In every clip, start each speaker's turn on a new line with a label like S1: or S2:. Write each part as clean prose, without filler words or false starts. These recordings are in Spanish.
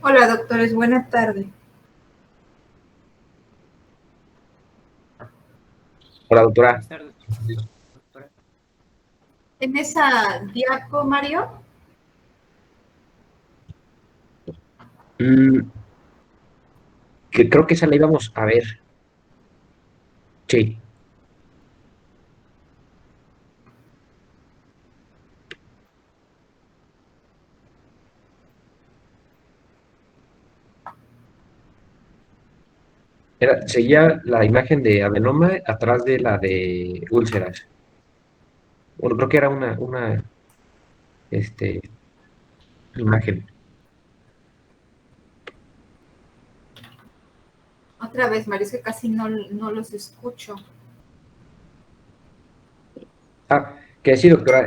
S1: Hola, doctores, buena tarde.
S2: Hola, doctora.
S3: Buenas tardes, doctora.
S1: En esa diapo, Mario,
S2: Que creo que esa la íbamos a ver. Sí. Seguía la imagen de adenoma atrás de la de úlceras. Bueno, creo que era una este, imagen.
S1: otra vez, Mario, es que casi no los escucho.
S2: Que sí, doctora.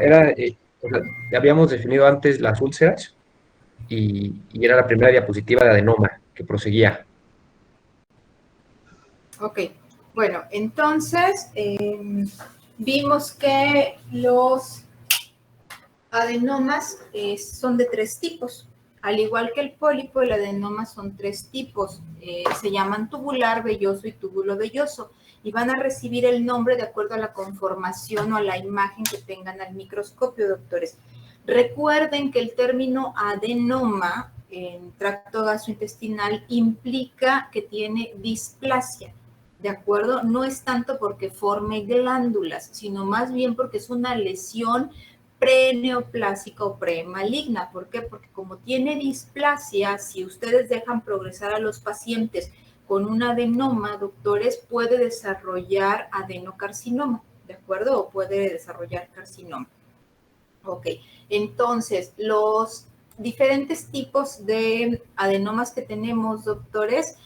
S2: O sea, habíamos definido antes las úlceras y era la primera diapositiva de adenoma que proseguía.
S1: Ok, bueno, entonces vimos que los adenomas son de tres tipos. Al igual que el pólipo, el adenoma son tres tipos. Se llaman tubular, velloso y túbulo velloso. Y van a recibir el nombre de acuerdo a la conformación o a la imagen que tengan al microscopio, doctores. Recuerden que el término adenoma en tracto gastrointestinal implica que tiene displasia. ¿De acuerdo? No es tanto porque forme glándulas, sino más bien porque es una lesión preneoplásica o premaligna. ¿Por qué? Porque como tiene displasia, si ustedes dejan progresar a los pacientes con un adenoma, doctores, puede desarrollar adenocarcinoma, ¿de acuerdo? O puede desarrollar carcinoma. Ok, entonces los diferentes tipos de adenomas que tenemos, doctores,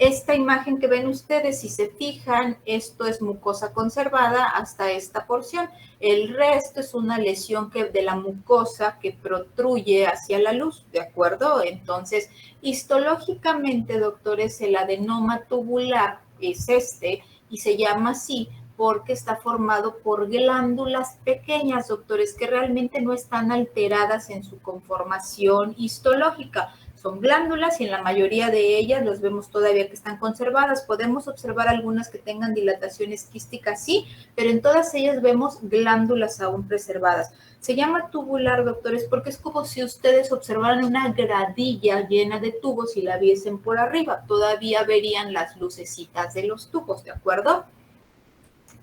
S1: esta imagen que ven ustedes, si se fijan, esto es mucosa conservada hasta esta porción. El resto es una lesión de la mucosa que protruye hacia la luz, ¿de acuerdo? Entonces, histológicamente, doctores, el adenoma tubular es este y se llama así porque está formado por glándulas pequeñas, doctores, que realmente no están alteradas en su conformación histológica. Son glándulas y en la mayoría de ellas los vemos todavía que están conservadas. Podemos observar algunas que tengan dilataciones quísticas, sí, pero en todas ellas vemos glándulas aún preservadas. Se llama tubular, doctores, porque es como si ustedes observaran una gradilla llena de tubos y la viesen por arriba. Todavía verían las lucecitas de los tubos, ¿de acuerdo?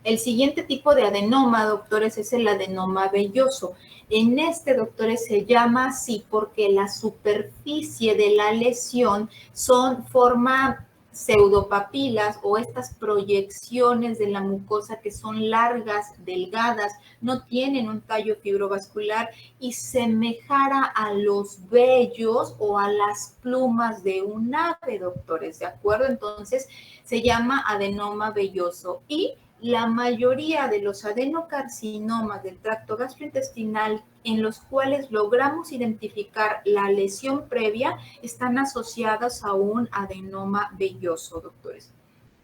S1: El siguiente tipo de adenoma, doctores, es el adenoma velloso. En este, doctores, se llama así porque la superficie de la lesión forma pseudopapilas o estas proyecciones de la mucosa que son largas, delgadas, no tienen un tallo fibrovascular y semejara a los vellos o a las plumas de un ave, doctores, ¿de acuerdo? Entonces, se llama adenoma velloso y la mayoría de los adenocarcinomas del tracto gastrointestinal en los cuales logramos identificar la lesión previa están asociadas a un adenoma velloso, doctores.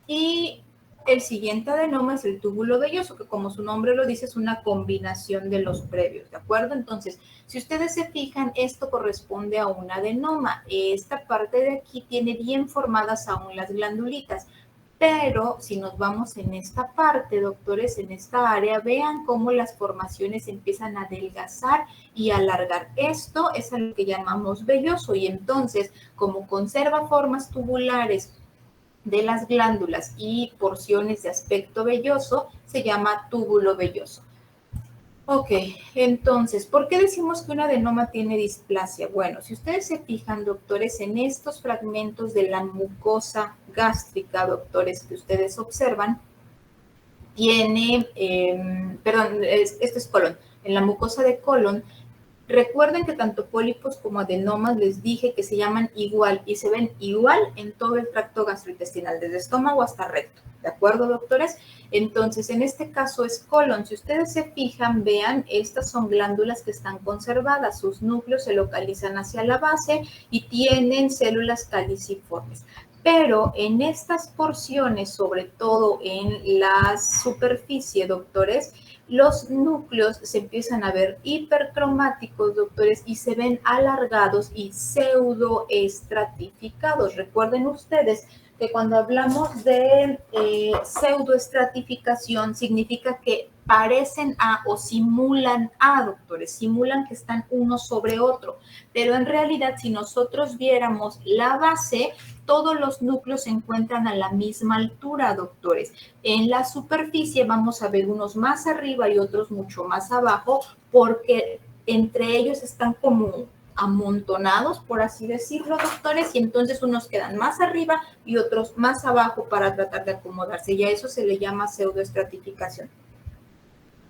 S1: Y el siguiente adenoma es el túbulo velloso, que como su nombre lo dice, es una combinación de los previos, ¿de acuerdo? Entonces, si ustedes se fijan, esto corresponde a un adenoma. Esta parte de aquí tiene bien formadas aún las glandulitas. Pero si nos vamos en esta parte, doctores, en esta área, vean cómo las formaciones empiezan a adelgazar y a alargar. Esto es a lo que llamamos velloso y entonces, como conserva formas tubulares de las glándulas y porciones de aspecto velloso, se llama túbulo velloso. Ok, entonces, ¿por qué decimos que un adenoma tiene displasia? Bueno, si ustedes se fijan, doctores, en estos fragmentos de la mucosa gástrica, doctores, que ustedes observan, tiene, esto es colon, en la mucosa de colon. Recuerden que tanto pólipos como adenomas les dije que se llaman igual y se ven igual en todo el tracto gastrointestinal, desde estómago hasta recto. ¿De acuerdo, doctores? Entonces, en este caso es colon. Si ustedes se fijan, vean, estas son glándulas que están conservadas. Sus núcleos se localizan hacia la base y tienen células caliciformes. Pero en estas porciones, sobre todo en la superficie, doctores, los núcleos se empiezan a ver hipercromáticos, doctores, y se ven alargados y pseudoestratificados. Recuerden ustedes que cuando hablamos de pseudoestratificación significa que parecen a o simulan a, doctores, simulan que están uno sobre otro, pero en realidad si nosotros viéramos la base, todos los núcleos se encuentran a la misma altura, doctores. En la superficie vamos a ver unos más arriba y otros mucho más abajo, porque entre ellos están como amontonados, por así decirlo, doctores, y entonces unos quedan más arriba y otros más abajo para tratar de acomodarse, y a eso se le llama pseudoestratificación.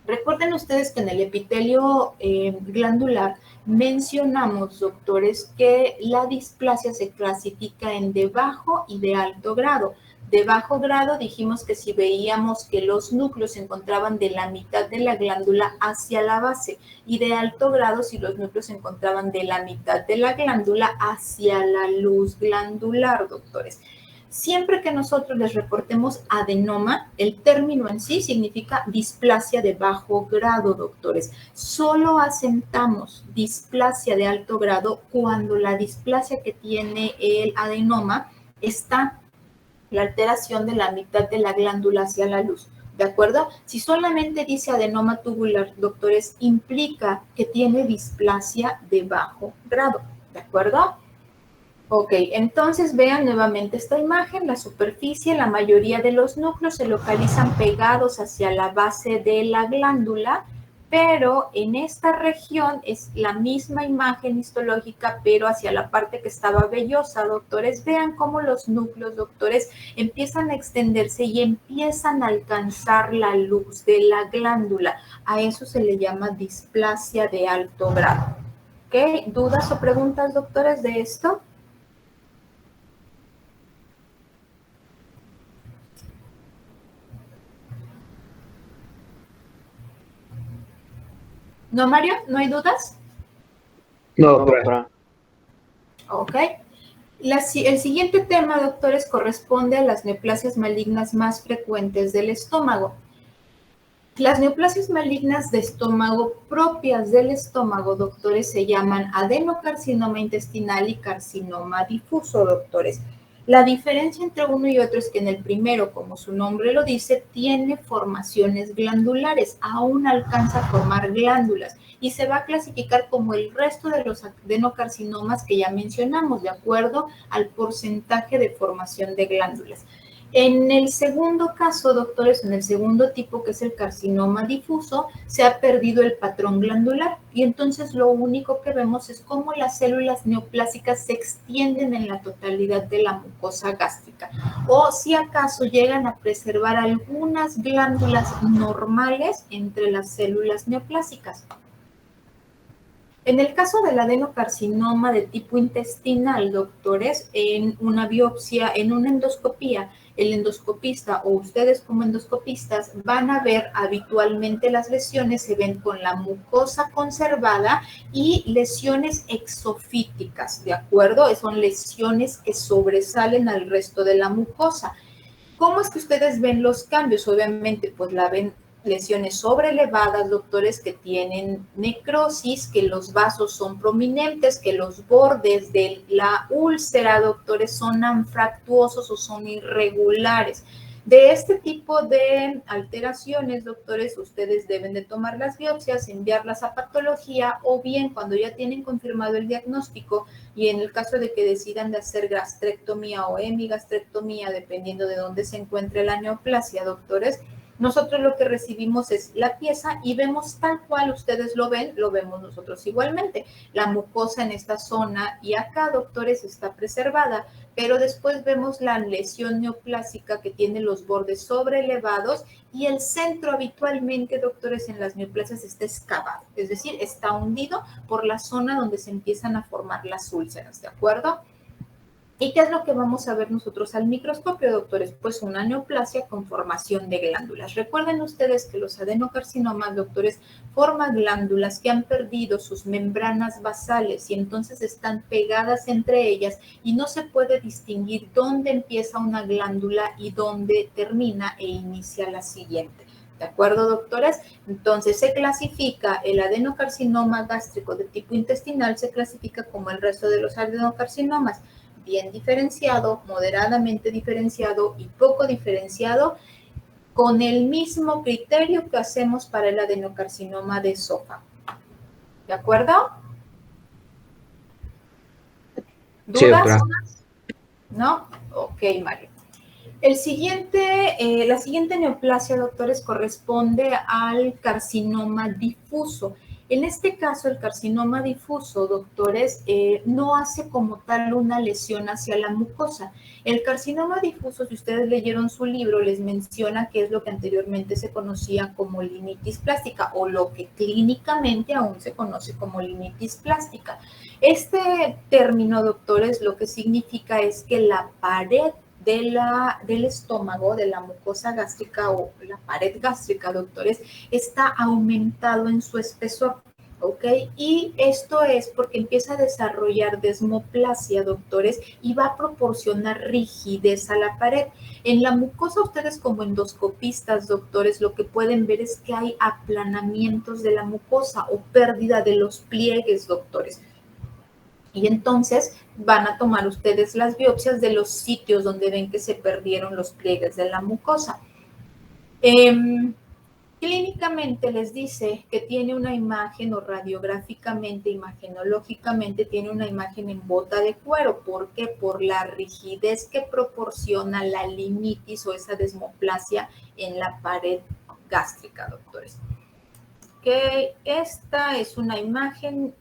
S1: Recuerden ustedes que en el epitelio glandular mencionamos, doctores, que la displasia se clasifica en de bajo y de alto grado. De bajo grado dijimos que si veíamos que los núcleos se encontraban de la mitad de la glándula hacia la base, y de alto grado si los núcleos se encontraban de la mitad de la glándula hacia la luz glandular, doctores. Siempre que nosotros les reportemos adenoma, el término en sí significa displasia de bajo grado, doctores. Solo asentamos displasia de alto grado cuando la displasia que tiene el adenoma está la alteración de la mitad de la glándula hacia la luz. ¿De acuerdo? Si solamente dice adenoma tubular, doctores, implica que tiene displasia de bajo grado. ¿De acuerdo? Ok, entonces vean nuevamente esta imagen, la superficie, la mayoría de los núcleos se localizan pegados hacia la base de la glándula, pero en esta región es la misma imagen histológica, pero hacia la parte que estaba vellosa, doctores. Vean cómo los núcleos, doctores, empiezan a extenderse y empiezan a alcanzar la luz de la glándula. A eso se le llama displasia de alto grado. ¿Ok? ¿Dudas o preguntas, doctores, de esto? ¿No, Mario? ¿No hay dudas?
S2: No, doctora.
S1: Ok. El siguiente tema, doctores, corresponde a las neoplasias malignas más frecuentes del estómago. Las neoplasias malignas de estómago propias del estómago, doctores, se llaman adenocarcinoma intestinal y carcinoma difuso, doctores. La diferencia entre uno y otro es que en el primero, como su nombre lo dice, tiene formaciones glandulares, aún alcanza a formar glándulas y se va a clasificar como el resto de los adenocarcinomas que ya mencionamos, de acuerdo al porcentaje de formación de glándulas. En el segundo caso, doctores, en el segundo tipo, que es el carcinoma difuso, se ha perdido el patrón glandular y entonces lo único que vemos es cómo las células neoplásicas se extienden en la totalidad de la mucosa gástrica, o si acaso llegan a preservar algunas glándulas normales entre las células neoplásicas. En el caso del adenocarcinoma de tipo intestinal, doctores, en una biopsia, en una endoscopía, el endoscopista o ustedes como endoscopistas van a ver habitualmente las lesiones, se ven con la mucosa conservada y lesiones exofíticas, ¿de acuerdo? Son lesiones que sobresalen al resto de la mucosa. ¿Cómo es que ustedes ven los cambios? Obviamente, pues la ven lesiones sobrelevadas, doctores, que tienen necrosis, que los vasos son prominentes, que los bordes de la úlcera, doctores, son anfractuosos o son irregulares. De este tipo de alteraciones, doctores, ustedes deben de tomar las biopsias, enviarlas a patología o bien cuando ya tienen confirmado el diagnóstico y en el caso de que decidan de hacer gastrectomía o hemigastrectomía, dependiendo de dónde se encuentre la neoplasia, doctores, nosotros lo que recibimos es la pieza y vemos tal cual ustedes lo ven, lo vemos nosotros igualmente. La mucosa en esta zona y acá, doctores, está preservada, pero después vemos la lesión neoplásica que tiene los bordes sobreelevados y el centro habitualmente, doctores, en las neoplasias está excavado, es decir, está hundido por la zona donde se empiezan a formar las úlceras, ¿de acuerdo? ¿Y qué es lo que vamos a ver nosotros al microscopio, doctores? Pues una neoplasia con formación de glándulas. Recuerden ustedes que los adenocarcinomas, doctores, forman glándulas que han perdido sus membranas basales y entonces están pegadas entre ellas y no se puede distinguir dónde empieza una glándula y dónde termina e inicia la siguiente. ¿De acuerdo, doctores? Entonces, se clasifica el adenocarcinoma gástrico de tipo intestinal, se clasifica como el resto de los adenocarcinomas, bien diferenciado, moderadamente diferenciado y poco diferenciado, con el mismo criterio que hacemos para el adenocarcinoma de esófago. ¿De acuerdo? ¿Dudas?
S2: Sí, doctora.
S1: ¿No? Ok, Mario. La siguiente neoplasia, doctores, corresponde al carcinoma difuso. En este caso, el carcinoma difuso, doctores, no hace como tal una lesión hacia la mucosa. El carcinoma difuso, si ustedes leyeron su libro, les menciona que es lo que anteriormente se conocía como linitis plástica o lo que clínicamente aún se conoce como linitis plástica. Este término, doctores, lo que significa es que la pared del estómago, de la mucosa gástrica o la pared gástrica, doctores, está aumentado en su espesor, ¿ok? Y esto es porque empieza a desarrollar desmoplasia, doctores, y va a proporcionar rigidez a la pared. En la mucosa, ustedes como endoscopistas, doctores, lo que pueden ver es que hay aplanamientos de la mucosa o pérdida de los pliegues, doctores. Y entonces van a tomar ustedes las biopsias de los sitios donde ven que se perdieron los pliegues de la mucosa. Clínicamente les dice que tiene una imagen o radiográficamente, imagenológicamente, tiene una imagen en bota de cuero. ¿Por qué? Por la rigidez que proporciona la limitis o esa desmoplasia en la pared gástrica, doctores. Que esta es una imagen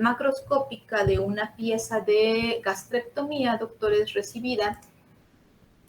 S1: macroscópica de una pieza de gastrectomía, doctores, recibida,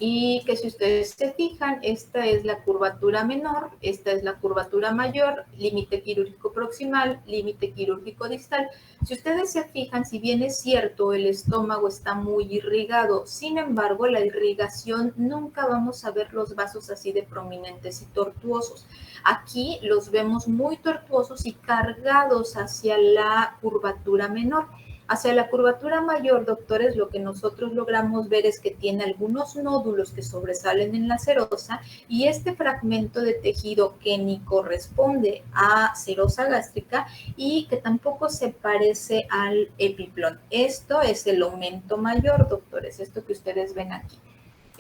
S1: y que si ustedes se fijan, esta es la curvatura menor, esta es la curvatura mayor, límite quirúrgico proximal, límite quirúrgico distal. Si ustedes se fijan, si bien es cierto, el estómago está muy irrigado, sin embargo, la irrigación nunca vamos a ver los vasos así de prominentes y tortuosos. Aquí los vemos muy tortuosos y cargados hacia la curvatura menor. Hacia la curvatura mayor, doctores, lo que nosotros logramos ver es que tiene algunos nódulos que sobresalen en la serosa y este fragmento de tejido que ni corresponde a serosa gástrica y que tampoco se parece al epiplón. Esto es el aumento mayor, doctores, esto que ustedes ven aquí.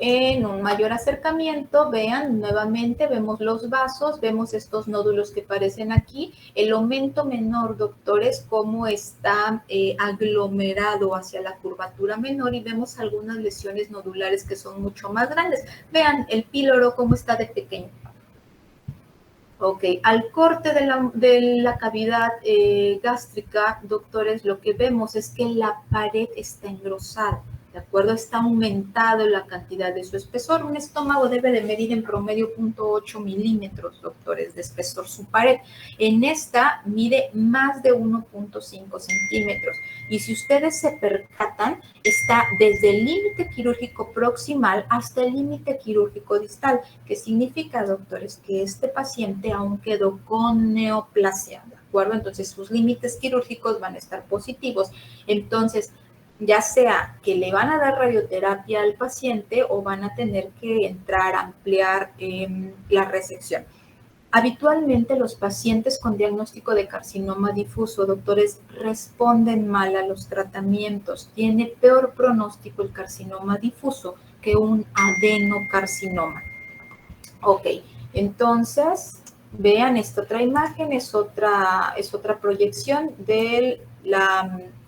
S1: En un mayor acercamiento, vean, nuevamente vemos los vasos, vemos estos nódulos que aparecen aquí, el aumento menor, doctores, cómo está aglomerado hacia la curvatura menor y vemos algunas lesiones nodulares que son mucho más grandes. Vean el píloro cómo está de pequeño. Ok, al corte de la cavidad gástrica, doctores, lo que vemos es que la pared está engrosada. ¿De acuerdo? Está aumentado la cantidad de su espesor. Un estómago debe de medir en promedio 0.8 milímetros, doctores, de espesor su pared. En esta mide más de 1.5 centímetros. Y si ustedes se percatan, está desde el límite quirúrgico proximal hasta el límite quirúrgico distal. ¿Qué significa, doctores? Que este paciente aún quedó con neoplasia, ¿de acuerdo? Entonces, sus límites quirúrgicos van a estar positivos. Entonces, ya sea que le van a dar radioterapia al paciente o van a tener que entrar a ampliar la resección. Habitualmente los pacientes con diagnóstico de carcinoma difuso, doctores, responden mal a los tratamientos. Tiene peor pronóstico el carcinoma difuso que un adenocarcinoma. Ok, entonces, vean esta otra imagen, es otra proyección de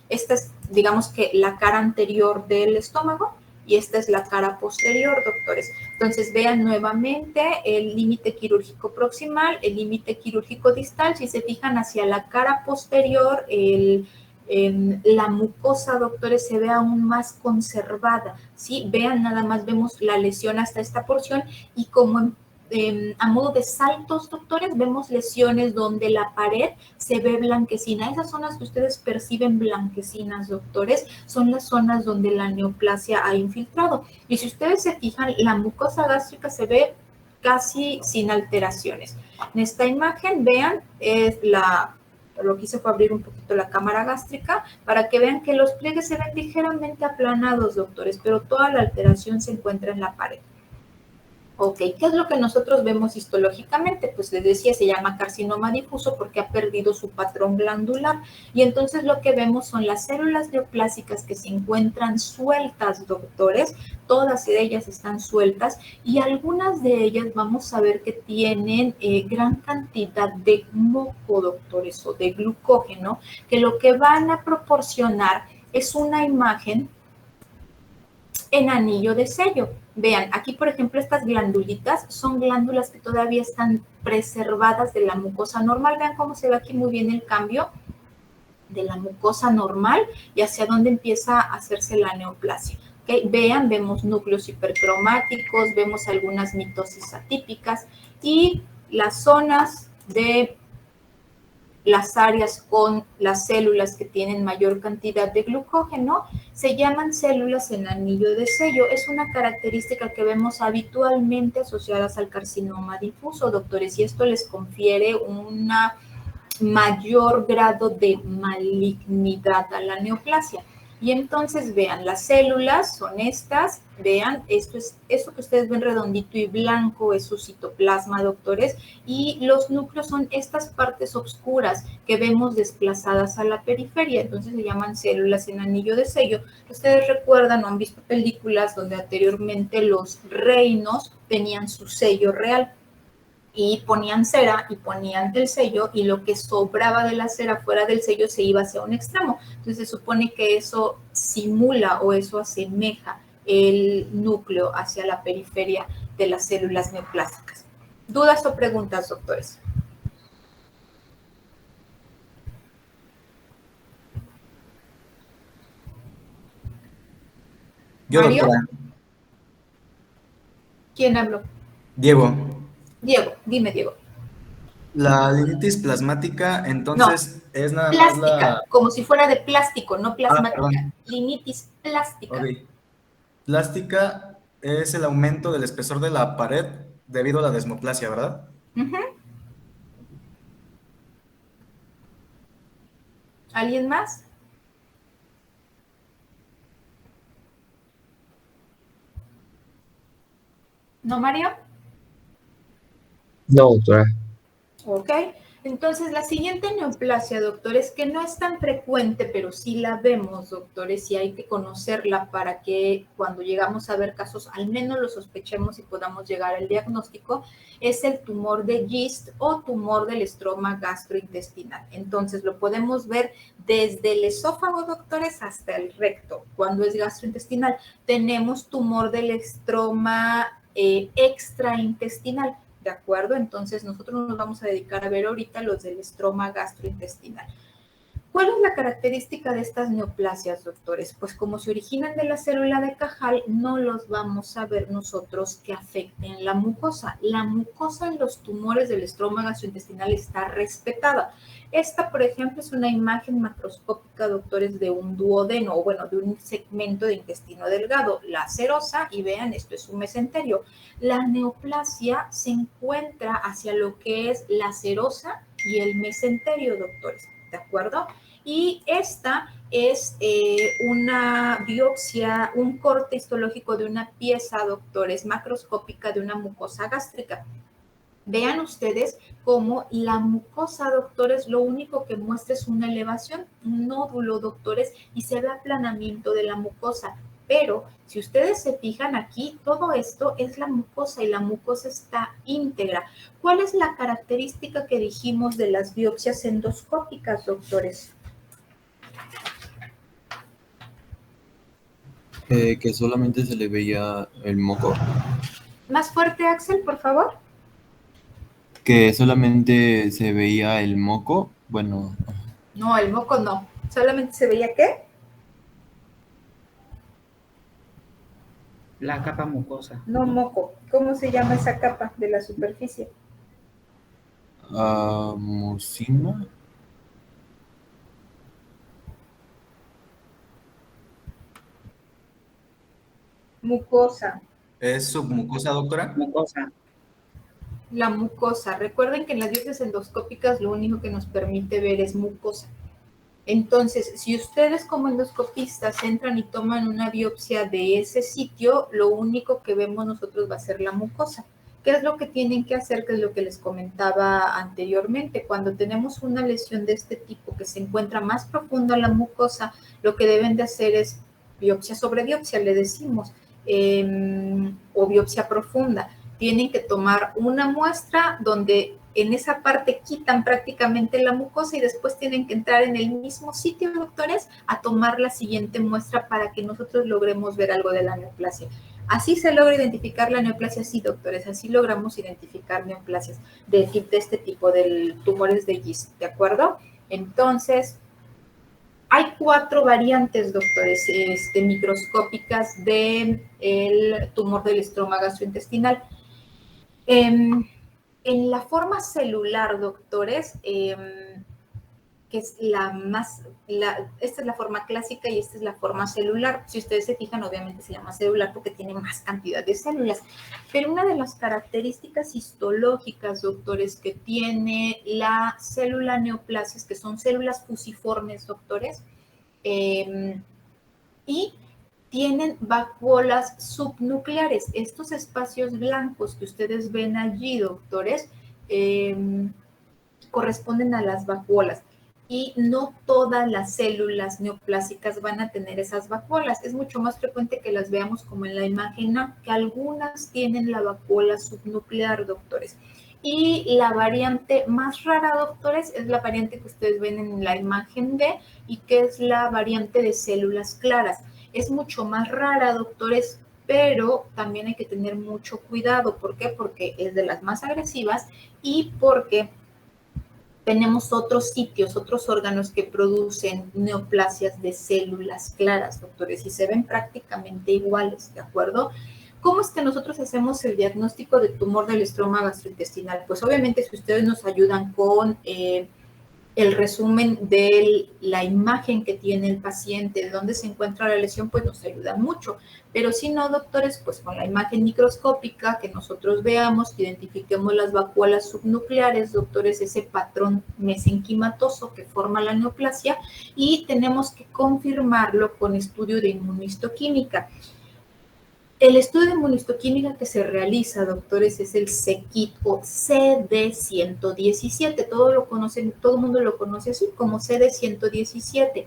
S1: esta es, digamos que la cara anterior del estómago y esta es la cara posterior, doctores. Entonces, vean nuevamente el límite quirúrgico proximal, el límite quirúrgico distal. Si se fijan hacia la cara posterior, la mucosa, doctores, se ve aún más conservada, ¿sí? Vean, nada más vemos la lesión hasta esta porción y como a modo de saltos, doctores, vemos lesiones donde la pared se ve blanquecina. Esas zonas que ustedes perciben blanquecinas, doctores, son las zonas donde la neoplasia ha infiltrado. Y si ustedes se fijan, la mucosa gástrica se ve casi sin alteraciones. En esta imagen, vean, lo que hice fue abrir un poquito la cámara gástrica para que vean que los pliegues se ven ligeramente aplanados, doctores, pero toda la alteración se encuentra en la pared. Ok, ¿qué es lo que nosotros vemos histológicamente? Pues les decía, se llama carcinoma difuso porque ha perdido su patrón glandular. Y entonces lo que vemos son las células neoplásicas que se encuentran sueltas, doctores. Todas ellas están sueltas y algunas de ellas vamos a ver que tienen gran cantidad de moco, doctores, o de glucógeno, que lo que van a proporcionar es una imagen en anillo de sello. Vean, aquí por ejemplo estas glandulitas son glándulas que todavía están preservadas de la mucosa normal. Vean cómo se ve aquí muy bien el cambio de la mucosa normal y hacia dónde empieza a hacerse la neoplasia. ¿Okay? Vean, vemos núcleos hipercromáticos, vemos algunas mitosis atípicas y las zonas de las áreas con las células que tienen mayor cantidad de glucógeno se llaman células en anillo de sello. Es una característica que vemos habitualmente asociadas al carcinoma difuso, doctores, y esto les confiere un mayor grado de malignidad a la neoplasia. Y entonces vean, las células son estas, vean, esto que ustedes ven redondito y blanco es su citoplasma, doctores, y los núcleos son estas partes oscuras que vemos desplazadas a la periferia, entonces se llaman células en anillo de sello. Ustedes recuerdan o han visto películas donde anteriormente los reinos tenían su sello real y ponían cera y ponían el sello y lo que sobraba de la cera fuera del sello se iba hacia un extremo. Entonces se supone que eso simula o eso asemeja el núcleo hacia la periferia de las células neoplásicas. ¿Dudas o preguntas, doctores?
S4: Yo,
S1: ¿Mario?
S4: doctora.
S1: ¿Quién habló?
S4: Diego.
S1: Diego, dime, Diego.
S4: La linitis plasmática, entonces, es nada más
S1: Plástica, como si fuera de plástico, no plasmática.
S4: perdón.
S1: Linitis plástica.
S4: Ok. Plástica es el aumento del espesor de la pared debido a la desmoplasia, ¿verdad?
S1: ¿Alguien más? ¿No, Mario?
S2: No, doctora.
S1: Ok, entonces la siguiente neoplasia, doctores, que no es tan frecuente, pero sí la vemos, doctores, y hay que conocerla para que cuando llegamos a ver casos, al menos lo sospechemos y podamos llegar al diagnóstico, es el tumor de Gist o tumor del estroma gastrointestinal. Entonces lo podemos ver desde el esófago, doctores, hasta el recto. Cuando es gastrointestinal, tenemos tumor del estroma extraintestinal. ¿De acuerdo? Entonces nosotros nos vamos a dedicar a ver ahorita los del estroma gastrointestinal. ¿Cuál es la característica de estas neoplasias, doctores? Pues como se originan de la célula de Cajal, no los vamos a ver nosotros que afecten la mucosa. La mucosa en los tumores del estroma gastrointestinal está respetada. Esta, por ejemplo, es una imagen macroscópica, doctores, de un duodeno, o bueno, de un segmento de intestino delgado, la serosa, y vean, esto es un mesenterio. La neoplasia se encuentra hacia lo que es la serosa y el mesenterio, doctores, ¿de acuerdo? Y esta es una biopsia, un corte histológico de una pieza, doctores, macroscópica de una mucosa gástrica. Vean ustedes cómo la mucosa, doctores, lo único que muestra es una elevación, un nódulo, doctores, y se ve aplanamiento de la mucosa. Pero si ustedes se fijan aquí, todo esto es la mucosa y la mucosa está íntegra. ¿Cuál es la característica que dijimos de las biopsias endoscópicas, doctores?
S5: Que solamente se le veía el moco.
S1: Más fuerte, Axel, por favor.
S5: Que solamente se veía el moco. Bueno.
S1: No, el moco no. ¿Solamente se veía qué?
S3: La capa mucosa.
S1: No, moco. ¿Cómo se llama esa capa de la superficie?
S5: Mucina.
S1: Mucosa.
S4: ¿Es submucosa, doctora?
S3: Mucosa.
S1: La mucosa. Recuerden que en las biopsias endoscópicas lo único que nos permite ver es mucosa. Entonces, si ustedes como endoscopistas entran y toman una biopsia de ese sitio, lo único que vemos nosotros va a ser la mucosa. ¿Qué es lo que tienen que hacer? Que es lo que les comentaba anteriormente. Cuando tenemos una lesión de este tipo que se encuentra más profunda en la mucosa, lo que deben de hacer es biopsia sobre biopsia, le decimos, o biopsia profunda. Tienen que tomar una muestra donde en esa parte quitan prácticamente la mucosa y después tienen que entrar en el mismo sitio, doctores, a tomar la siguiente muestra para que nosotros logremos ver algo de la neoplasia. Así se logra identificar la neoplasia, sí, doctores, así logramos identificar neoplasias de este tipo, de tumores de Gist, ¿de acuerdo? Entonces, hay 4 variantes, doctores, microscópicas del tumor del estroma gastrointestinal. En la forma celular, doctores, que es esta es la forma clásica y esta es la forma celular. Si ustedes se fijan, obviamente se llama celular porque tiene más cantidad de células. Pero una de las características histológicas, doctores, que tiene la célula neoplasias, que son células fusiformes, doctores, y tienen vacuolas subnucleares. Estos espacios blancos que ustedes ven allí, doctores, corresponden a las vacuolas. Y no todas las células neoplásicas van a tener esas vacuolas. Es mucho más frecuente que las veamos como en la imagen A, que algunas tienen la vacuola subnuclear, doctores. Y la variante más rara, doctores, es la variante que ustedes ven en la imagen B y que es la variante de células claras. Es mucho más rara, doctores, pero también hay que tener mucho cuidado. ¿Por qué? Porque es de las más agresivas y porque tenemos otros sitios, otros órganos que producen neoplasias de células claras, doctores, y se ven prácticamente iguales, ¿de acuerdo? ¿Cómo es que nosotros hacemos el diagnóstico de tumor del estroma gastrointestinal? Pues obviamente si ustedes nos ayudan con el resumen de la imagen que tiene el paciente, de dónde se encuentra la lesión, pues nos ayuda mucho. Pero si no, doctores, pues con la imagen microscópica que nosotros veamos, que identifiquemos las vacuolas subnucleares, doctores, ese patrón mesenquimatoso que forma la neoplasia, y tenemos que confirmarlo con estudio de inmunohistoquímica. El estudio de inmunohistoquímica que se realiza, doctores, es el CKIT o CD117. Todo el mundo lo conoce así como CD117.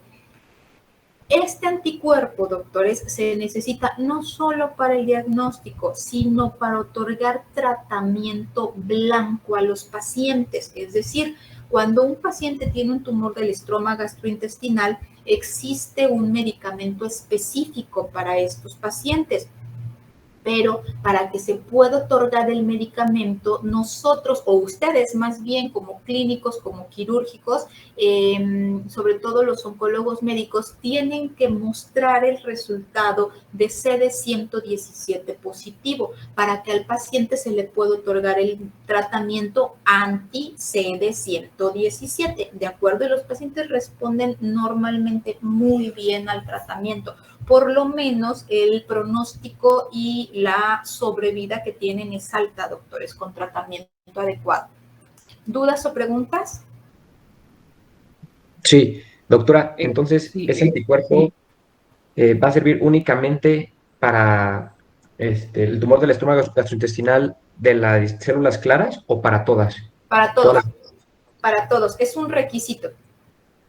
S1: Este anticuerpo, doctores, se necesita no solo para el diagnóstico, sino para otorgar tratamiento blanco a los pacientes. Es decir, cuando un paciente tiene un tumor del estroma gastrointestinal, existe un medicamento específico para estos pacientes. Pero para que se pueda otorgar el medicamento, nosotros o ustedes más bien como clínicos, como quirúrgicos, sobre todo los oncólogos médicos, tienen que mostrar el resultado de CD117 positivo para que al paciente se le pueda otorgar el tratamiento anti-CD117, ¿de acuerdo? Y los pacientes responden normalmente muy bien al tratamiento. Por lo menos el pronóstico y la sobrevida que tienen es alta, doctores, con tratamiento adecuado. ¿Dudas o preguntas?
S2: Sí, doctora, entonces, ¿ese anticuerpo va a servir únicamente para el tumor del estómago gastrointestinal de las células claras o para todas?
S1: Para todos,
S2: Todas.
S1: para todos. Es un requisito.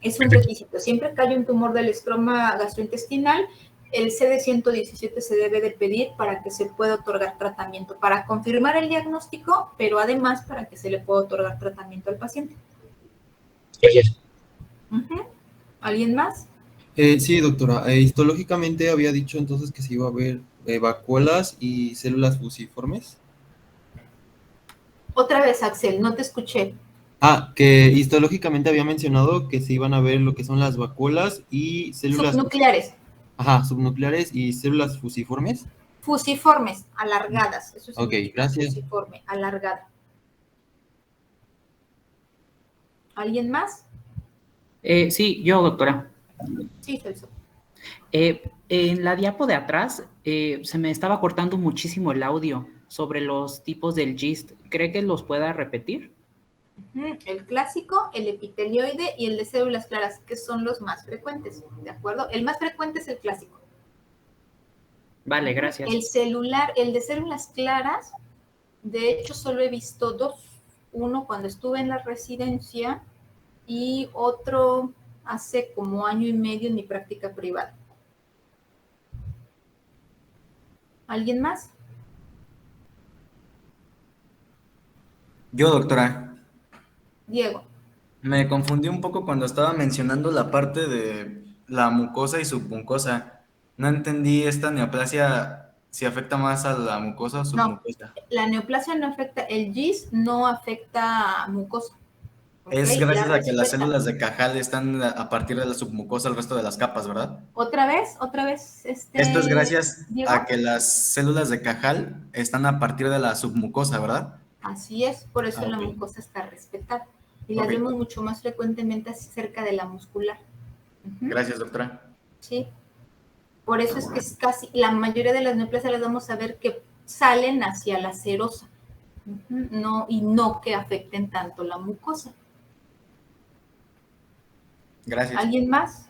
S1: Es un requisito. Siempre que haya un tumor del estroma gastrointestinal, el CD117 se debe de pedir para que se pueda otorgar tratamiento, para confirmar el diagnóstico, pero además para que se le pueda otorgar tratamiento al paciente.
S2: Gracias.
S1: ¿Alguien más?
S5: Sí, doctora. Histológicamente había dicho entonces que se iba a ver vacuolas y células fusiformes.
S1: Otra vez, Axel, no te escuché.
S5: Que histológicamente había mencionado que se iban a ver lo que son las vacuolas y células...
S1: Subnucleares.
S5: Subnucleares y células fusiformes.
S1: Fusiformes, alargadas. Eso significa
S5: gracias.
S1: fusiforme, alargada. ¿Alguien más?
S3: Sí, yo, doctora.
S1: Sí, Celso.
S3: En la diapo de atrás se me estaba cortando muchísimo el audio sobre los tipos del GIST. ¿Cree que los pueda repetir?
S1: El clásico, el epitelioide y el de células claras, que son los más frecuentes, ¿de acuerdo? El más frecuente es el clásico.
S3: Vale, gracias.
S1: El celular, el de células claras, de hecho solo he visto dos. Uno cuando estuve en la residencia y otro hace como año y medio en mi práctica privada. ¿Alguien más?
S4: Yo, doctora,
S1: Diego.
S4: me confundí un poco cuando estaba mencionando la parte de la mucosa y submucosa. No entendí esta neoplasia si afecta más a la mucosa o
S1: No,
S4: submucosa.
S1: la neoplasia no afecta, el GIS no afecta a mucosa.
S4: Es
S1: ¿ok?
S4: gracias
S1: La
S4: a que las
S1: respuesta.
S4: células de Cajal están a partir de la submucosa el resto de las capas, ¿verdad?
S1: Otra vez,
S4: Esto es gracias
S1: Diego.
S4: a que las células de Cajal están a partir de la submucosa, ¿verdad?
S1: Así es, por eso la
S4: Ok.
S1: mucosa está respetada. Y las
S4: Ok.
S1: vemos mucho más frecuentemente así cerca de la muscular.
S4: Gracias, doctora.
S1: Sí. Por eso es que es casi, la mayoría de las neoplasias las vamos a ver que salen hacia la serosa. No, y no que afecten tanto la mucosa.
S4: Gracias.
S1: ¿Alguien más?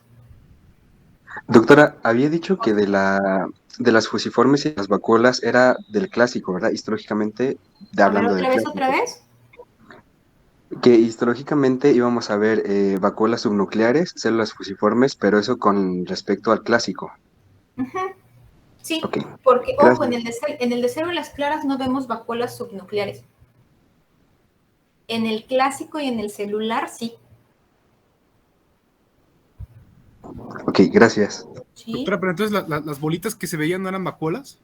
S6: Doctora, había dicho que de las fusiformes y las vacuolas era del clásico, ¿verdad? Histológicamente,
S1: A ver,
S6: hablando del clásico.
S1: otra vez.
S6: Que histológicamente íbamos a ver vacuolas subnucleares, células fusiformes, pero eso con respecto al clásico.
S1: Sí,
S6: Ok,
S1: porque, ojo, en
S6: gracias.
S1: el de células claras no vemos vacuolas subnucleares. En el clásico y en el celular, sí.
S6: Ok, gracias.
S1: ¿Sí?
S7: Doctora, pero entonces las bolitas que se veían no eran vacuolas.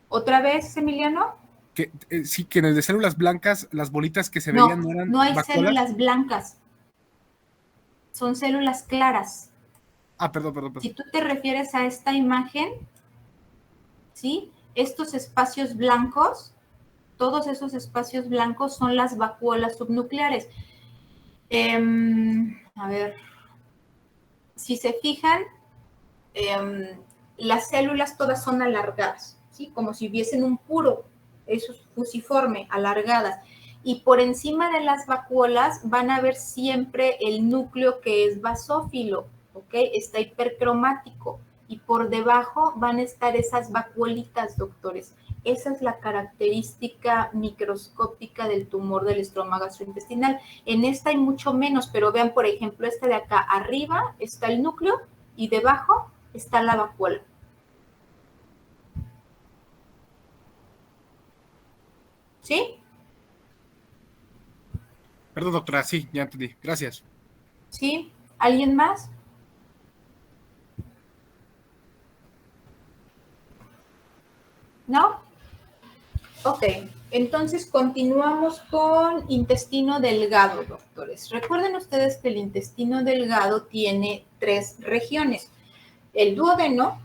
S1: ¿Otra vez, Emiliano?
S7: Que, sí, que en el de células blancas, las bolitas que se
S1: No,
S7: veían no eran
S1: no hay
S7: vacuolas.
S1: células blancas. Son células claras.
S7: Ah, perdón.
S1: Si tú te refieres a esta imagen, ¿sí? Estos espacios blancos, todos esos espacios blancos son las vacuolas subnucleares. A ver, si se fijan, las células todas son alargadas, ¿sí? Como si hubiesen un puro, eso es fusiforme, alargadas. Y por encima de las vacuolas van a ver siempre el núcleo que es basófilo, ¿ok? Está hipercromático. Y por debajo van a estar esas vacuolitas, doctores. Esa es la característica microscópica del tumor del estroma gastrointestinal. En esta hay mucho menos, pero vean, por ejemplo, esta de acá, arriba está el núcleo y debajo está la vacuola. ¿Sí?
S7: Perdón, doctora, sí, ya entendí. Gracias.
S1: ¿Sí? ¿Alguien más? ¿No? Ok, entonces continuamos con intestino delgado, doctores. Recuerden ustedes que el intestino delgado tiene 3 regiones: el duodeno,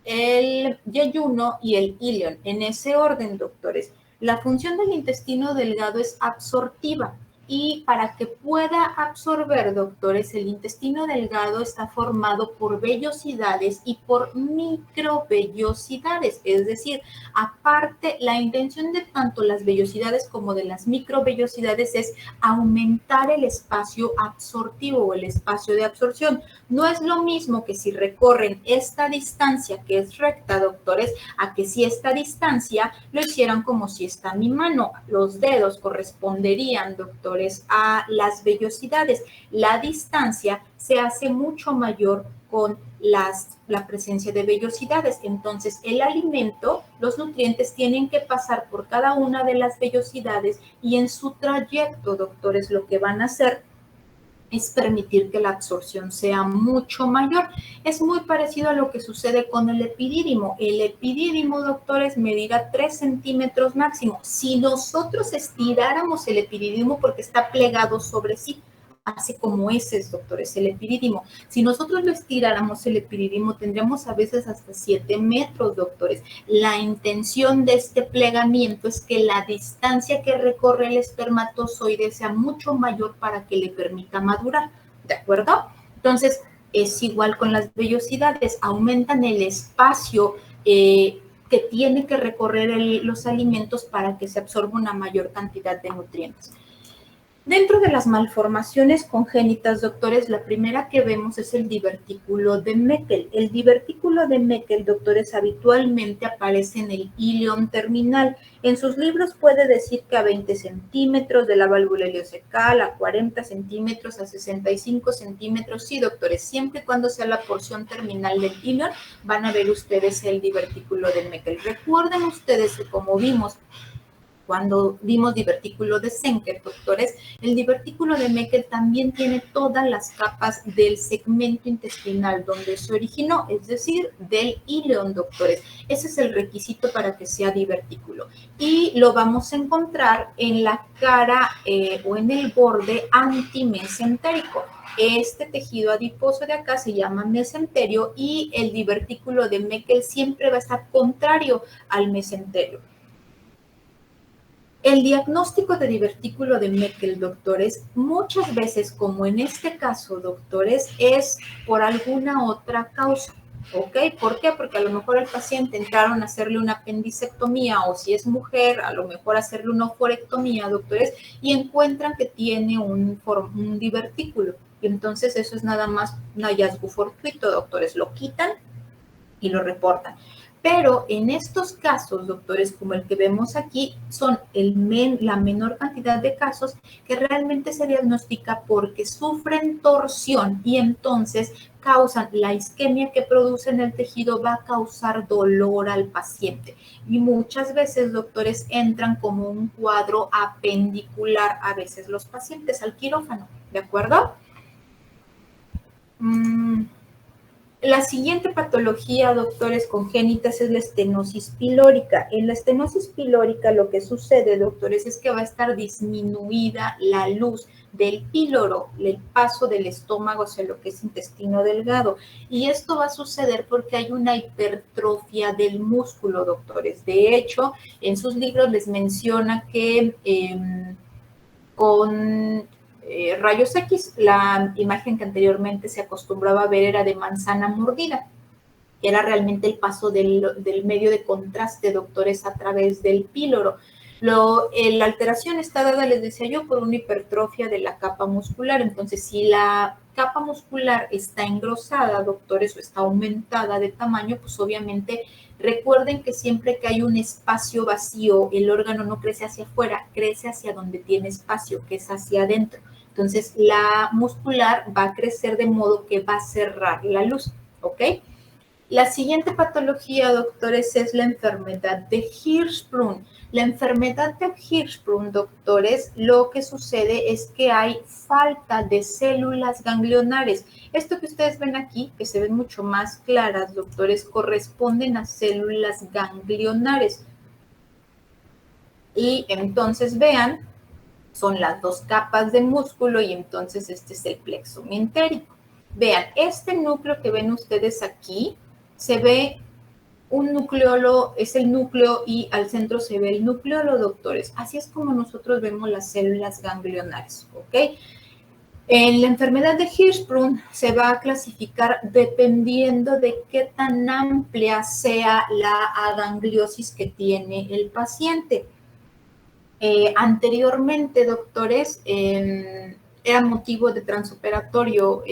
S1: el yeyuno y el ilion. En ese orden, doctores. La función del intestino delgado es absortiva. Y para que pueda absorber, doctores, el intestino delgado está formado por vellosidades y por microvellosidades. Es decir, aparte, la intención de tanto las vellosidades como de las microvellosidades es aumentar el espacio absortivo o el espacio de absorción. No es lo mismo que si recorren esta distancia que es recta, doctores, a que si esta distancia lo hicieran como si está mi mano. Los dedos corresponderían, doctores, a las vellosidades. La distancia se hace mucho mayor con la presencia de vellosidades. Entonces, el alimento, los nutrientes tienen que pasar por cada una de las vellosidades y en su trayecto, doctores, lo que van a hacer es permitir que la absorción sea mucho mayor. Es muy parecido a lo que sucede con el epidídimo. El epidídimo, doctores, medirá 3 centímetros máximo. Si nosotros estiráramos el epidídimo, porque está plegado sobre sí, hace como heces, doctores, el epidídimo. Si nosotros lo estiráramos el epidídimo, tendríamos a veces hasta 7 metros, doctores. La intención de este plegamiento es que la distancia que recorre el espermatozoide sea mucho mayor para que le permita madurar, ¿de acuerdo? Entonces, es igual con las vellosidades, aumentan el espacio que tiene que recorrer los alimentos para que se absorba una mayor cantidad de nutrientes. Dentro de las malformaciones congénitas, doctores, la primera que vemos es el divertículo de Meckel. El divertículo de Meckel, doctores, habitualmente aparece en el íleon terminal. En sus libros puede decir que a 20 centímetros de la válvula ileocecal, a 40 centímetros, a 65 centímetros. Sí, doctores, siempre y cuando sea la porción terminal del íleon, van a ver ustedes el divertículo de Meckel. Recuerden ustedes que, como vimos cuando vimos divertículo de Zenker, doctores, el divertículo de Meckel también tiene todas las capas del segmento intestinal donde se originó, es decir, del íleon, doctores. Ese es el requisito para que sea divertículo. Y lo vamos a encontrar en la cara o en el borde antimesentérico. Este tejido adiposo de acá se llama mesenterio y el divertículo de Meckel siempre va a estar contrario al mesenterio. El diagnóstico de divertículo de Meckel, doctores, muchas veces, como en este caso, doctores, es por alguna otra causa, ¿ok? ¿Por qué? Porque a lo mejor el paciente entraron a hacerle una apendicectomía o si es mujer, a lo mejor hacerle una oforectomía, doctores, y encuentran que tiene un divertículo. Y entonces eso es nada más un hallazgo fortuito, doctores. Lo quitan y lo reportan. Pero en estos casos, doctores, como el que vemos aquí, son la menor cantidad de casos que realmente se diagnostica porque sufren torsión y entonces causan la isquemia que produce en el tejido, va a causar dolor al paciente. Y muchas veces, doctores, entran como un cuadro apendicular a veces los pacientes al quirófano, ¿de acuerdo? La siguiente patología, doctores, congénitas es la estenosis pilórica. En la estenosis pilórica lo que sucede, doctores, es que va a estar disminuida la luz del píloro, el paso del estómago hacia lo que es intestino delgado. Y esto va a suceder porque hay una hipertrofia del músculo, doctores. De hecho, en sus libros les menciona que con rayos X, la imagen que anteriormente se acostumbraba a ver era de manzana mordida. Era realmente el paso del medio de contraste, doctores, a través del píloro. La alteración está dada, les decía yo, por una hipertrofia de la capa muscular. Entonces, si la capa muscular está engrosada, doctores, o está aumentada de tamaño, pues obviamente recuerden que siempre que hay un espacio vacío, el órgano no crece hacia afuera, crece hacia donde tiene espacio, que es hacia adentro. Entonces, la muscular va a crecer de modo que va a cerrar la luz, ¿ok? La siguiente patología, doctores, es la enfermedad de Hirschsprung. La enfermedad de Hirschsprung, doctores, lo que sucede es que hay falta de células ganglionares. Esto que ustedes ven aquí, que se ven mucho más claras, doctores, corresponden a células ganglionares. Y entonces vean, son las dos capas de músculo y entonces este es el plexo mientérico. Vean, este núcleo que ven ustedes aquí, se ve un nucleolo, es el núcleo y al centro se ve el nucleolo, doctores. Así es como nosotros vemos las células ganglionares, ¿ok? En la enfermedad de Hirschsprung se va a clasificar dependiendo de qué tan amplia sea la agangliosis que tiene el paciente. Anteriormente, doctores, era motivo de transoperatorio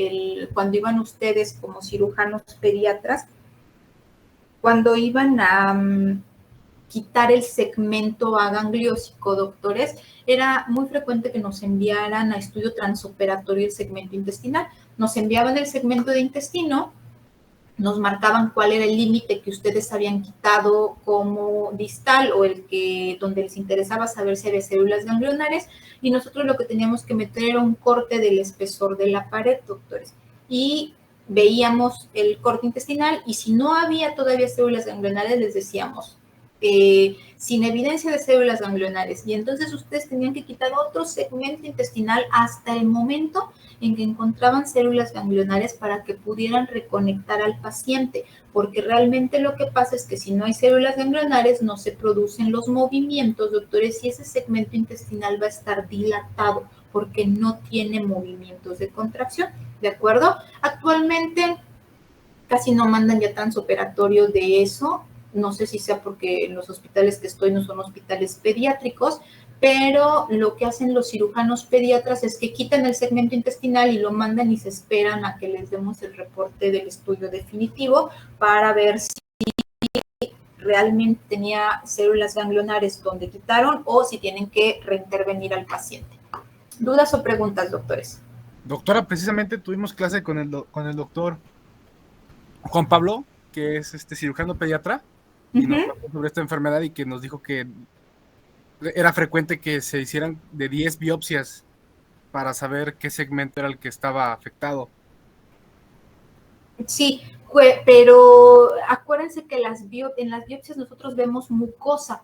S1: cuando iban ustedes como cirujanos pediatras, cuando iban a quitar el segmento agangliosico, doctores, era muy frecuente que nos enviaran a estudio transoperatorio el segmento intestinal. Nos enviaban el segmento de intestino, nos marcaban cuál era el límite que ustedes habían quitado como distal o el que donde les interesaba saber si había células ganglionares, y nosotros lo que teníamos que meter era un corte del espesor de la pared, doctores. Y veíamos el corte intestinal y si no había todavía células ganglionares, les decíamos, sin evidencia de células ganglionares. Y entonces ustedes tenían que quitar otro segmento intestinal hasta el momento en que encontraban células ganglionares para que pudieran reconectar al paciente, porque realmente lo que pasa es que si no hay células ganglionares no se producen los movimientos, doctores, y ese segmento intestinal va a estar dilatado porque no tiene movimientos de contracción, ¿de acuerdo? Actualmente casi no mandan ya transoperatorios de eso. No sé si sea porque en los hospitales que estoy no son hospitales pediátricos, pero lo que hacen los cirujanos pediatras es que quitan el segmento intestinal y lo mandan y se esperan a que les demos el reporte del estudio definitivo para ver si realmente tenía células ganglionares donde quitaron o si tienen que reintervenir al paciente. ¿Dudas o preguntas, doctores?
S7: Doctora, precisamente tuvimos clase con el doctor Juan Pablo, que es cirujano pediatra, y nos habló sobre esta enfermedad y que nos dijo que era frecuente que se hicieran de 10 biopsias para saber qué segmento era el que estaba afectado.
S1: Sí, pero acuérdense que en las biopsias nosotros vemos mucosa.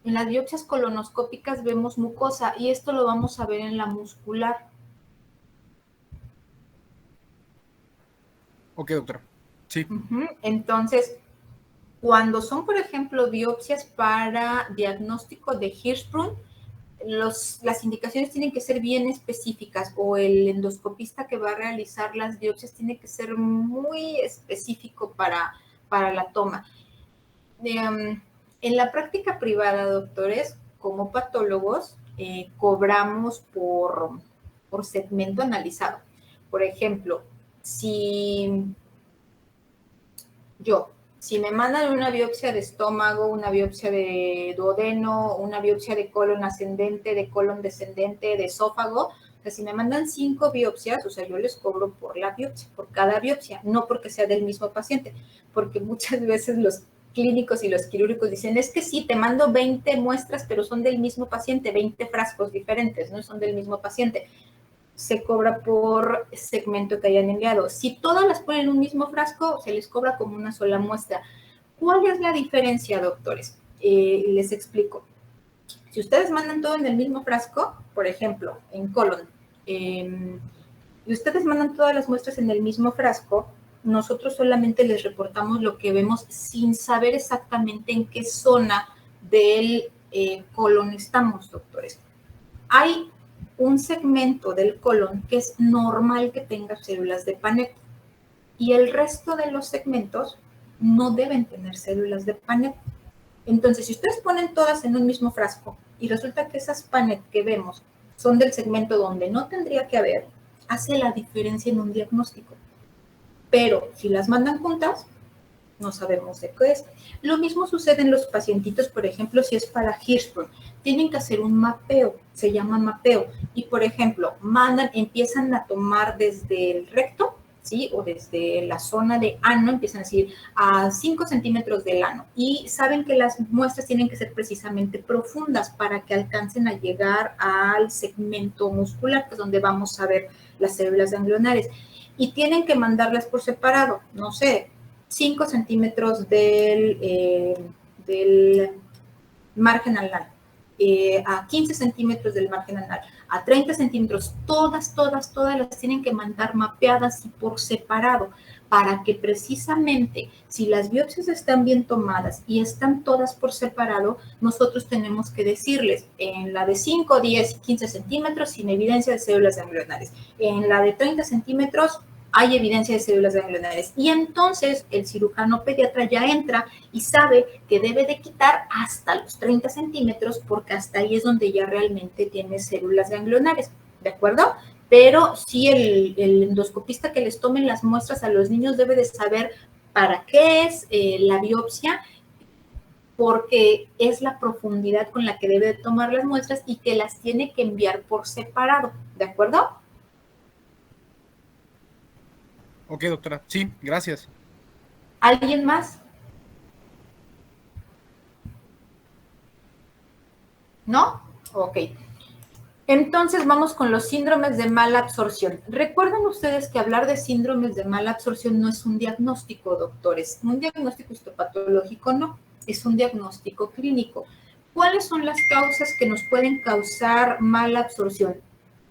S1: En las biopsias colonoscópicas vemos mucosa y esto lo vamos a ver en la muscular.
S7: Ok, doctora. Sí.
S1: Entonces, cuando son, por ejemplo, biopsias para diagnóstico de Hirschsprung, las indicaciones tienen que ser bien específicas, o el endoscopista que va a realizar las biopsias tiene que ser muy específico para la toma. En la práctica privada, doctores, como patólogos, cobramos por segmento analizado. Por ejemplo, si me mandan una biopsia de estómago, una biopsia de duodeno, una biopsia de colon ascendente, de colon descendente, de esófago, o sea, si me mandan 5 biopsias, o sea, yo les cobro por la biopsia, por cada biopsia, no porque sea del mismo paciente, porque muchas veces los clínicos y los quirúrgicos dicen, es que sí, te mando 20 muestras, pero son del mismo paciente, 20 frascos diferentes, no son del mismo paciente. Se cobra por segmento que hayan enviado. Si todas las ponen en un mismo frasco, se les cobra como una sola muestra. ¿Cuál es la diferencia, doctores? Les explico. Si ustedes mandan todo en el mismo frasco, por ejemplo, en colon, y ustedes mandan todas las muestras en el mismo frasco, nosotros solamente les reportamos lo que vemos sin saber exactamente en qué zona del colon estamos, doctores. Hay un segmento del colon que es normal que tenga células de Panet y el resto de los segmentos no deben tener células de Panet. Entonces, si ustedes ponen todas en un mismo frasco y resulta que esas Panet que vemos son del segmento donde no tendría que haber, hace la diferencia en un diagnóstico. Pero si las mandan juntas, no sabemos de qué es. Lo mismo sucede en los pacientitos, por ejemplo, si es para Hirschsprung. Tienen que hacer un mapeo, se llama mapeo. Y, por ejemplo, empiezan a tomar desde el recto, ¿sí? O desde la zona de ano, empiezan a decir a 5 centímetros del ano. Y saben que las muestras tienen que ser precisamente profundas para que alcancen a llegar al segmento muscular, que es donde vamos a ver las células ganglionares. Y tienen que mandarlas por separado, no sé, 5 centímetros del margen anal, a 15 centímetros del margen anal, a 30 centímetros, todas las tienen que mandar mapeadas y por separado, para que precisamente si las biopsias están bien tomadas y están todas por separado, nosotros tenemos que decirles, en la de 5, 10 y 15 centímetros sin evidencia de células ganglionares, en la de 30 centímetros hay evidencia de células ganglionares. Y entonces el cirujano pediatra ya entra y sabe que debe de quitar hasta los 30 centímetros porque hasta ahí es donde ya realmente tiene células ganglionares, ¿de acuerdo? Pero sí el endoscopista que les tome las muestras a los niños debe de saber para qué es la biopsia, porque es la profundidad con la que debe de tomar las muestras y que las tiene que enviar por separado, ¿de acuerdo?
S7: Ok, doctora. Sí, gracias.
S1: ¿Alguien más? ¿No? Ok. Entonces vamos con los síndromes de mala absorción. Recuerden ustedes que hablar de síndromes de mala absorción no es un diagnóstico, doctores. Un diagnóstico histopatológico no, es un diagnóstico clínico. ¿Cuáles son las causas que nos pueden causar mala absorción?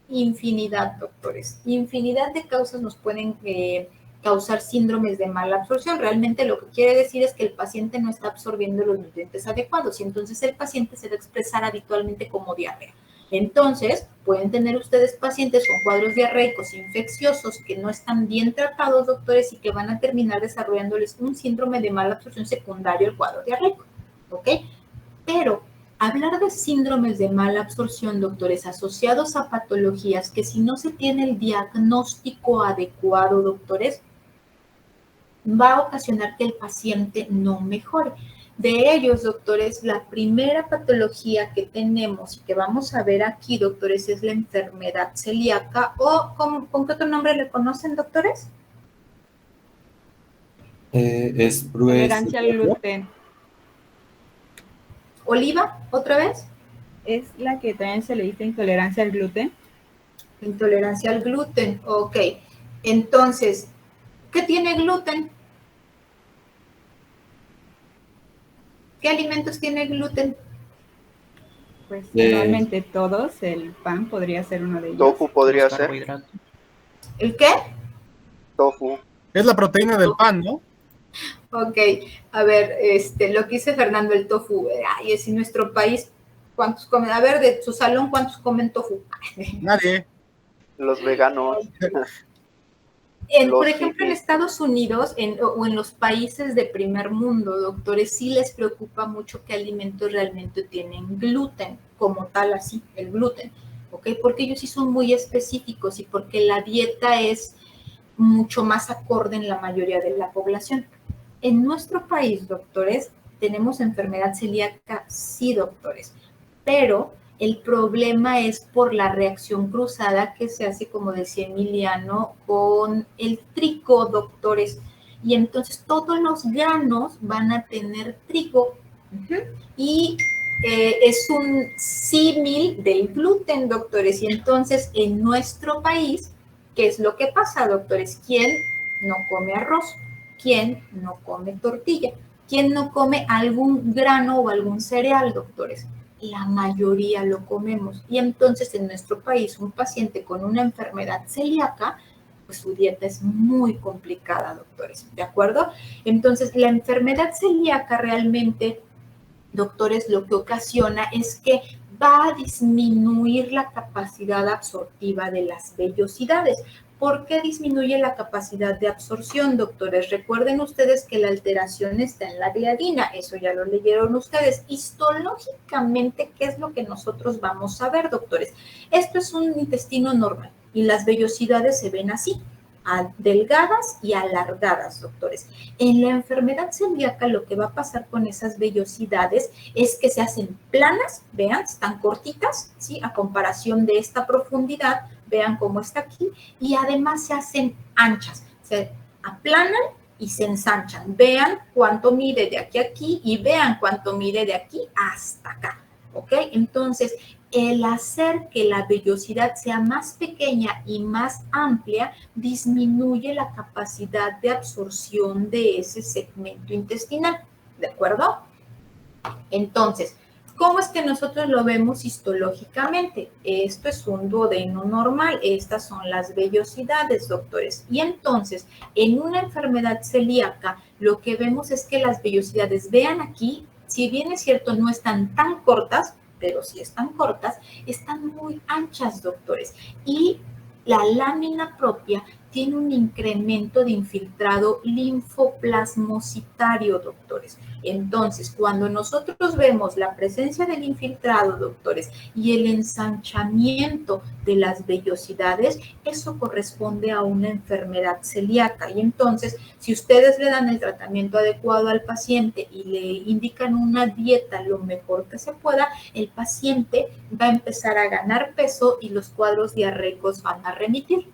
S1: Infinidad, doctores. Infinidad de causas nos pueden causar síndromes de mala absorción. Realmente lo que quiere decir es que el paciente no está absorbiendo los nutrientes adecuados y entonces el paciente se va a expresar habitualmente como diarrea. Entonces, pueden tener ustedes pacientes con cuadros diarreicos infecciosos que no están bien tratados, doctores, y que van a terminar desarrollándoles un síndrome de mala absorción secundario al cuadro diarreico, ¿ok? Pero Hablar de síndromes de mala absorción, doctores, asociados a patologías que si no se tiene el diagnóstico adecuado, doctores, va a ocasionar que el paciente no mejore. De ellos, doctores, la primera patología que tenemos y que vamos a ver aquí, doctores, es la enfermedad celíaca, o ¿con qué otro nombre le conocen, doctores?
S5: Es
S8: Tolerancia al gluten.
S1: ¿Oliva, otra vez?
S8: Es la que también se le dice intolerancia al gluten.
S1: Intolerancia al gluten, ok. Entonces, ¿qué tiene gluten? ¿Qué alimentos tiene gluten?
S8: Pues normalmente todos, el pan podría ser uno de ellos.
S9: Tofu podría ser.
S1: ¿El qué?
S9: Tofu.
S7: Es la proteína del pan, ¿no?
S1: Ok, a ver, lo que dice Fernando, el tofu. Ay, es en nuestro país, ¿cuántos comen? A ver, de su salón, ¿cuántos comen tofu?
S7: Nadie.
S9: Los veganos.
S1: Por ejemplo, en Estados Unidos o en los países de primer mundo, doctores, sí les preocupa mucho qué alimentos realmente tienen gluten, como tal así, el gluten, ¿ok? Porque ellos sí son muy específicos y porque la dieta es mucho más acorde en la mayoría de la población. En nuestro país, doctores, tenemos enfermedad celíaca, sí, doctores, pero el problema es por la reacción cruzada que se hace, como decía Emiliano, con el trigo, doctores. Y entonces todos los granos van a tener trigo. Y es un símil del gluten, doctores. Y entonces en nuestro país, ¿qué es lo que pasa, doctores? ¿Quién no come arroz? ¿Quién no come tortilla? ¿Quién no come algún grano o algún cereal, doctores? La mayoría lo comemos. Y entonces en nuestro país, un paciente con una enfermedad celíaca, pues su dieta es muy complicada, doctores, ¿de acuerdo? Entonces, la enfermedad celíaca realmente, doctores, lo que ocasiona es que va a disminuir la capacidad absortiva de las vellosidades. ¿Por qué disminuye la capacidad de absorción, doctores? Recuerden ustedes que la alteración está en la gliadina, eso ya lo leyeron ustedes. Histológicamente, ¿qué es lo que nosotros vamos a ver, doctores? Esto es un intestino normal y las vellosidades se ven así, delgadas y alargadas, doctores. En la enfermedad celíaca lo que va a pasar con esas vellosidades es que se hacen planas, vean, están cortitas, ¿sí? A comparación de esta profundidad, vean cómo está aquí, y además se hacen anchas, se aplanan y se ensanchan. Vean cuánto mide de aquí a aquí y vean cuánto mide de aquí hasta acá, ¿ok? Entonces, el hacer que la vellosidad sea más pequeña y más amplia disminuye la capacidad de absorción de ese segmento intestinal, ¿de acuerdo? Entonces, ¿cómo es que nosotros lo vemos histológicamente? Esto es un duodeno normal, estas son las vellosidades, doctores. Y entonces, en una enfermedad celíaca, lo que vemos es que las vellosidades, vean aquí, si bien es cierto, no están tan cortas, pero si están cortas, están muy anchas, doctores. Y la lámina propia tiene un incremento de infiltrado linfoplasmocitario, doctores. Entonces, cuando nosotros vemos la presencia del infiltrado, doctores, y el ensanchamiento de las vellosidades, eso corresponde a una enfermedad celíaca. Y entonces, si ustedes le dan el tratamiento adecuado al paciente y le indican una dieta lo mejor que se pueda, el paciente va a empezar a ganar peso y los cuadros diarreicos van a remitir.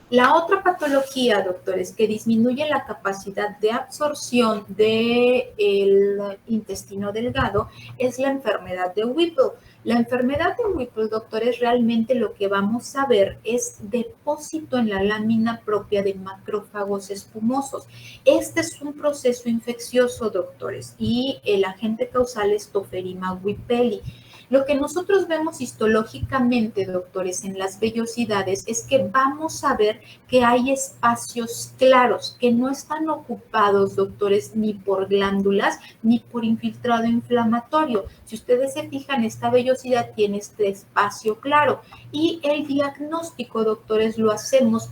S1: La otra patología, doctores, que disminuye la capacidad de absorción del intestino delgado es la enfermedad de Whipple. La enfermedad de Whipple, doctores, realmente lo que vamos a ver es depósito en la lámina propia de macrófagos espumosos. Este es un proceso infeccioso, doctores, y el agente causal es Toferima whippelli. Lo que nosotros vemos histológicamente, doctores, en las vellosidades es que vamos a ver que hay espacios claros que no están ocupados, doctores, ni por glándulas ni por infiltrado inflamatorio. Si ustedes se fijan, esta vellosidad tiene este espacio claro y el diagnóstico, doctores, lo hacemos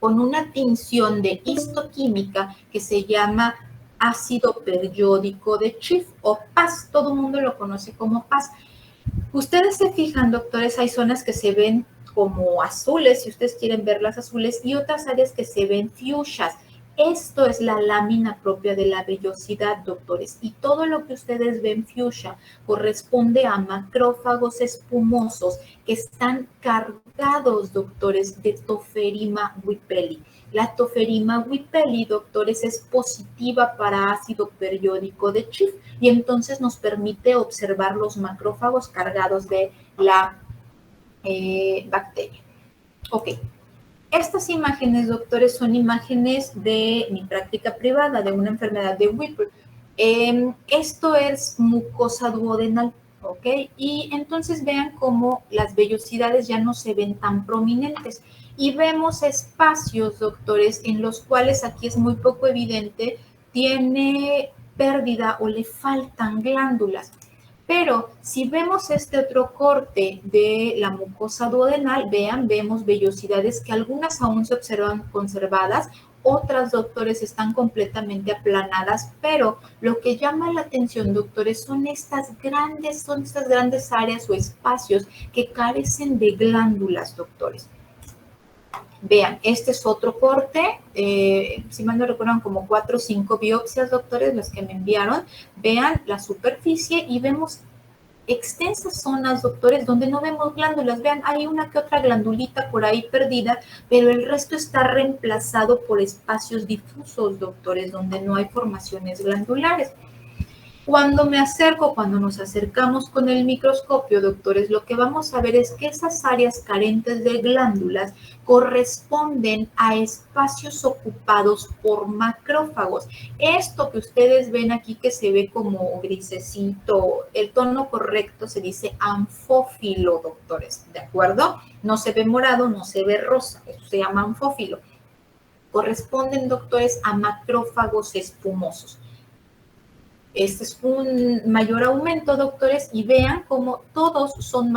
S1: con una tinción de histoquímica que se llama ácido periódico de Schiff o PAS, todo el mundo lo conoce como PAS. Ustedes se fijan, doctores, hay zonas que se ven como azules, si ustedes quieren verlas azules, y otras áreas que se ven fuchsias. Esto es la lámina propia de la vellosidad, doctores, y todo lo que ustedes ven fuchsia corresponde a macrófagos espumosos que están cargados, doctores, de Toferima whippeli. La Toferima whippeli, doctores, es positiva para ácido periódico de Schiff y entonces nos permite observar los macrófagos cargados de la bacteria. Ok. Estas imágenes, doctores, son imágenes de mi práctica privada, de una enfermedad de Whipple. Esto es mucosa duodenal, ¿ok? Y entonces vean cómo las vellosidades ya no se ven tan prominentes. Y vemos espacios, doctores, en los cuales aquí es muy poco evidente, tiene pérdida o le faltan glándulas. Pero si vemos este otro corte de la mucosa duodenal, vean, vemos vellosidades que algunas aún se observan conservadas, otras, doctores, están completamente aplanadas, pero lo que llama la atención, doctores, son estas grandes áreas o espacios que carecen de glándulas, doctores. Vean, este es otro corte, si mal no recuerdan, como 4 o 5 biopsias, doctores, las que me enviaron. Vean la superficie y vemos extensas zonas, doctores, donde no vemos glándulas. Vean, hay una que otra glandulita por ahí perdida, pero el resto está reemplazado por espacios difusos, doctores, donde no hay formaciones glandulares. Cuando nos acercamos con el microscopio, doctores, lo que vamos a ver es que esas áreas carentes de glándulas corresponden a espacios ocupados por macrófagos. Esto que ustedes ven aquí que se ve como grisecito, el tono correcto se dice anfófilo, doctores, ¿de acuerdo? No se ve morado, no se ve rosa, eso se llama anfófilo. Corresponden, doctores, a macrófagos espumosos. Este es un mayor aumento, doctores, y vean cómo todos son